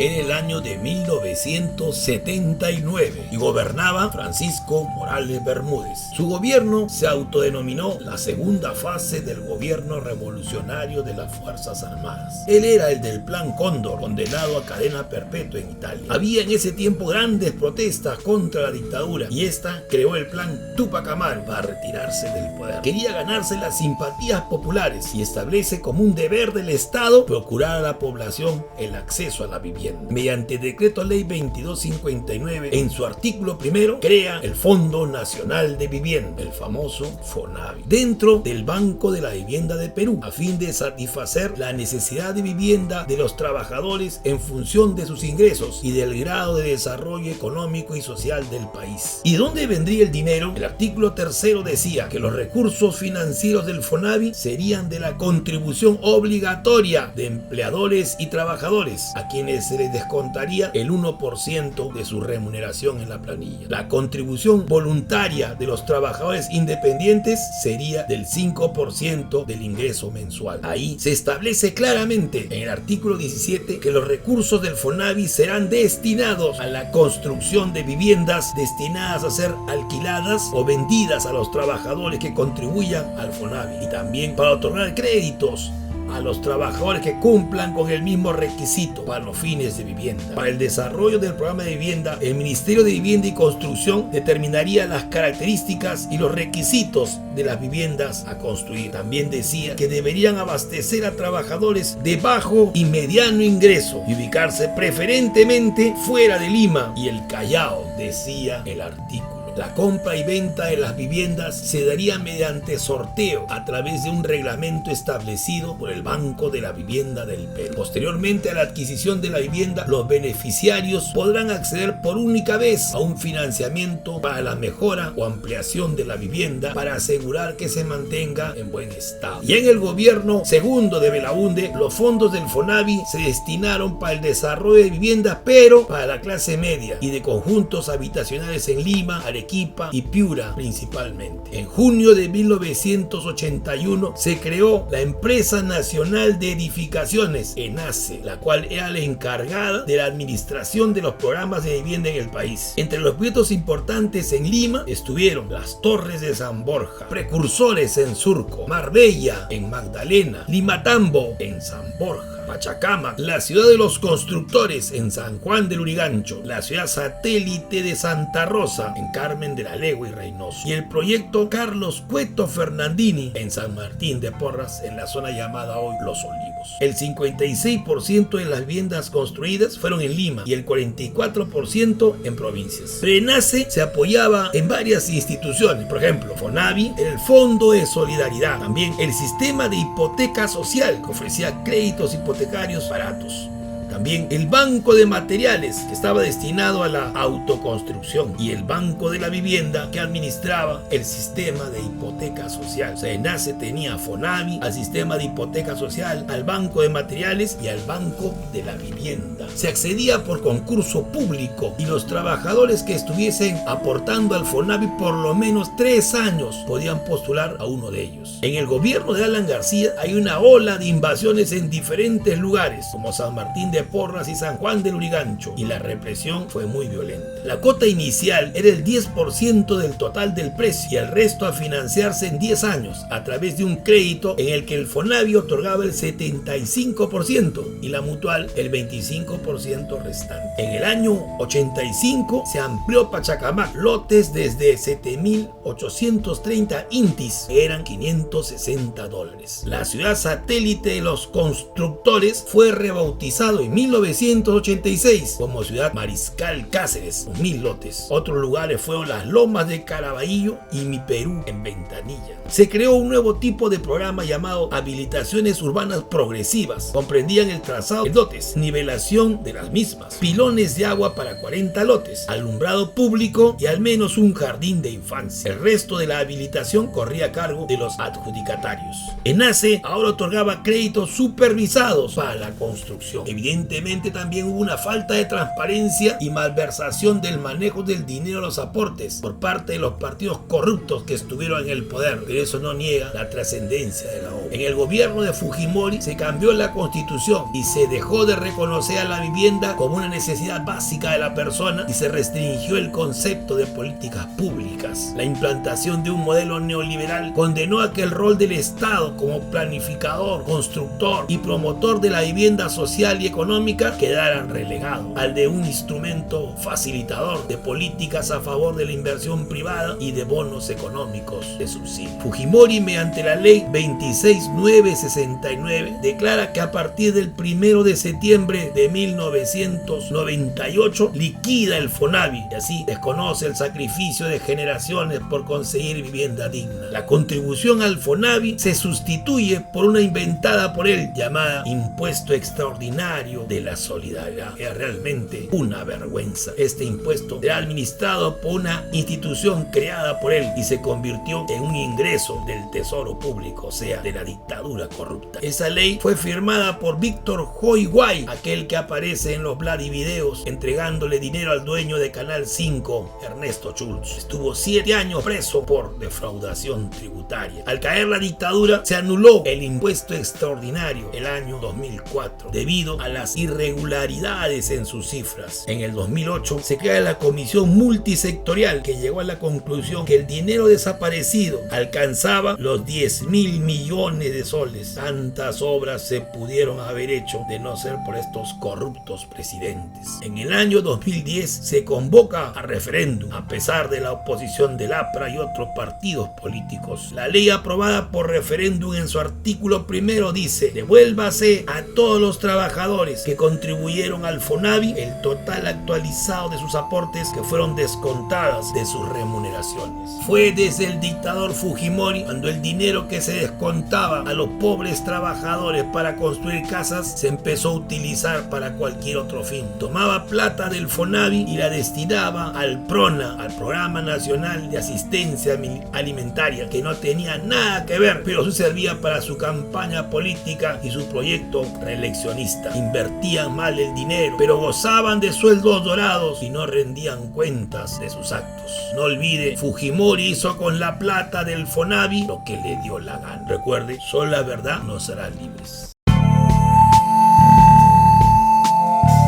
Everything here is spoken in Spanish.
en el año de 1979 y gobernaba Francisco Morales Bermúdez. Su gobierno se autodenominó la segunda fase del gobierno revolucionario de las Fuerzas Armadas. Él era el del Plan Cóndor, condenado a cadena perpetua en Italia. Había en ese tiempo grandes protestas contra la dictadura y esta creó el Plan Túpac Amaru para retirarse del poder. Quería ganarse las simpatías populares y establece como un deber del Estado procurar a la población el acceso a la vivienda. Mediante Decreto Ley 2259, en su artículo primero, crea el Fondo Nacional de Vivienda, el famoso FONAVI, dentro del Banco de la Vivienda de Perú, a fin de satisfacer la necesidad de vivienda de los trabajadores en función de sus ingresos y del grado de desarrollo económico y social del país. ¿Y dónde vendría el dinero? El artículo tercero decía que los recursos financieros del FONAVI serían de la contribución obligatoria de empleadores y trabajadores, a quienes se les descontaría el 1% de su remuneración en la planilla. La contribución voluntaria de los trabajadores independientes sería del 5% del ingreso mensual. Ahí se establece claramente en el artículo 17 que los recursos del FONAVI serán destinados a la construcción de viviendas destinadas a ser alquiladas o vendidas a los trabajadores que contribuyan al FONAVI, y también para otorgar créditos a los trabajadores que cumplan con el mismo requisito para los fines de vivienda. Para el desarrollo del programa de vivienda, el Ministerio de Vivienda y Construcción determinaría las características y los requisitos de las viviendas a construir. También decía que deberían abastecer a trabajadores de bajo y mediano ingreso y ubicarse preferentemente fuera de Lima y el Callao, decía el artículo. La compra y venta de las viviendas se daría mediante sorteo a través de un reglamento establecido por el Banco de la Vivienda del Perú. Posteriormente a la adquisición de la vivienda, los beneficiarios podrán acceder por única vez a un financiamiento para la mejora o ampliación de la vivienda para asegurar que se mantenga en buen estado. Y en el gobierno segundo de Belaúnde, los fondos del FONAVI se destinaron para el desarrollo de viviendas, pero para la clase media y de conjuntos habitacionales en Lima, Arequipa y Piura principalmente. En junio de 1981 se creó la Empresa Nacional de Edificaciones, ENACE, la cual era la encargada de la administración de los programas de vivienda en el país. Entre los proyectos importantes en Lima estuvieron las Torres de San Borja, Precursores en Surco, Marbella en Magdalena, Limatambo en San Borja, Pachacamac, la ciudad de los constructores en San Juan del Lurigancho, la ciudad satélite de Santa Rosa en Carmen de la Legua y Reynoso, y el proyecto Carlos Cueto Fernandini en San Martín de Porras, en la zona llamada hoy Los Olivos. El 56% de las viviendas construidas fueron en Lima y el 44% en provincias. ENACE se apoyaba en varias instituciones, por ejemplo, FONAVI, el Fondo de Solidaridad, también el sistema de hipoteca social que ofrecía créditos hipotecarios baratos. También el Banco de Materiales, que estaba destinado a la autoconstrucción, y el Banco de la Vivienda, que administraba el sistema de hipoteca social. O sea, ENACE tenía a FONAVI, al sistema de hipoteca social, al Banco de Materiales y al Banco de la Vivienda. Se accedía por concurso público y los trabajadores que estuviesen aportando al FONAVI por lo menos 3 años podían postular a uno de ellos. En el gobierno de Alan García hay una ola de invasiones en diferentes lugares, como San Martín de Porras y San Juan del Lurigancho, y la represión fue muy violenta. La cuota inicial era el 10% del total del precio y el resto a financiarse en 10 años a través de un crédito en el que el FONAVI otorgaba el 75% y la Mutual el 25% restante. En el año 85 se amplió Pachacamac, lotes desde 7.830 intis, que eran $560. La ciudad satélite de los constructores fue rebautizado en 1986 como Ciudad Mariscal Cáceres, con 1.000 lotes. Otros lugares fueron las Lomas de Caraballo y Mi Perú en Ventanilla. Se creó un nuevo tipo de programa llamado habilitaciones urbanas progresivas. Comprendían el trazado de lotes, nivelación de las mismas, pilones de agua para 40 lotes, alumbrado público y al menos un jardín de infancia. El resto de la habilitación corría a cargo de los adjudicatarios. ENACE ahora otorgaba créditos supervisados para la construcción. Evidentemente Evidentemente también hubo una falta de transparencia y malversación del manejo del dinero de los aportes por parte de los partidos corruptos que estuvieron en el poder, pero eso no niega la trascendencia de la obra. En el gobierno de Fujimori se cambió la constitución y se dejó de reconocer a la vivienda como una necesidad básica de la persona y se restringió el concepto de políticas públicas. La implantación de un modelo neoliberal condenó a que el rol del Estado como planificador, constructor y promotor de la vivienda social y económica quedaran relegados al de un instrumento facilitador de políticas a favor de la inversión privada y de bonos económicos de subsidio. Fujimori, mediante la ley 26969, declara que a partir del 1 de septiembre de 1998 liquida el FONAVI y así desconoce el sacrificio de generaciones por conseguir vivienda digna. La contribución al FONAVI se sustituye por una inventada por él llamada Impuesto Extraordinario de la Solidaridad. Es realmente una vergüenza. Este impuesto era administrado por una institución creada por él y se convirtió en un ingreso del tesoro público, o sea, de la dictadura corrupta. Esa ley fue firmada por Víctor Joiguay, aquel que aparece en los Vladivideos entregándole dinero al dueño de Canal 5, Ernesto Schultz. Estuvo 7 años preso por defraudación tributaria. Al caer la dictadura, se anuló el impuesto extraordinario el año 2004 debido a las irregularidades en sus cifras. En el 2008 se crea la comisión multisectorial que llegó a la conclusión que el dinero desaparecido alcanzaba los 10.000 millones de soles. Tantas obras se pudieron haber hecho de no ser por estos corruptos presidentes. En el año 2010 se convoca a referéndum a pesar de la oposición del APRA y otros partidos políticos. La ley aprobada por referéndum en su artículo primero dice: devuélvase a todos los trabajadores que contribuyeron al FONAVI el total actualizado de sus aportes que fueron descontadas de sus remuneraciones. Fue desde el dictador Fujimori cuando el dinero que se descontaba a los pobres trabajadores para construir casas se empezó a utilizar para cualquier otro fin. Tomaba plata del FONAVI y la destinaba al PRONA, al Programa Nacional de Asistencia Alimentaria, que no tenía nada que ver, pero sí servía para su campaña política y su proyecto reeleccionista. Invertían mal el dinero, pero gozaban de sueldos dorados y no rendían cuentas de sus actos. No olvide, Fujimori hizo con la plata del FONAVI lo que le dio la gana. Recuerde, solo la verdad nos hará libres.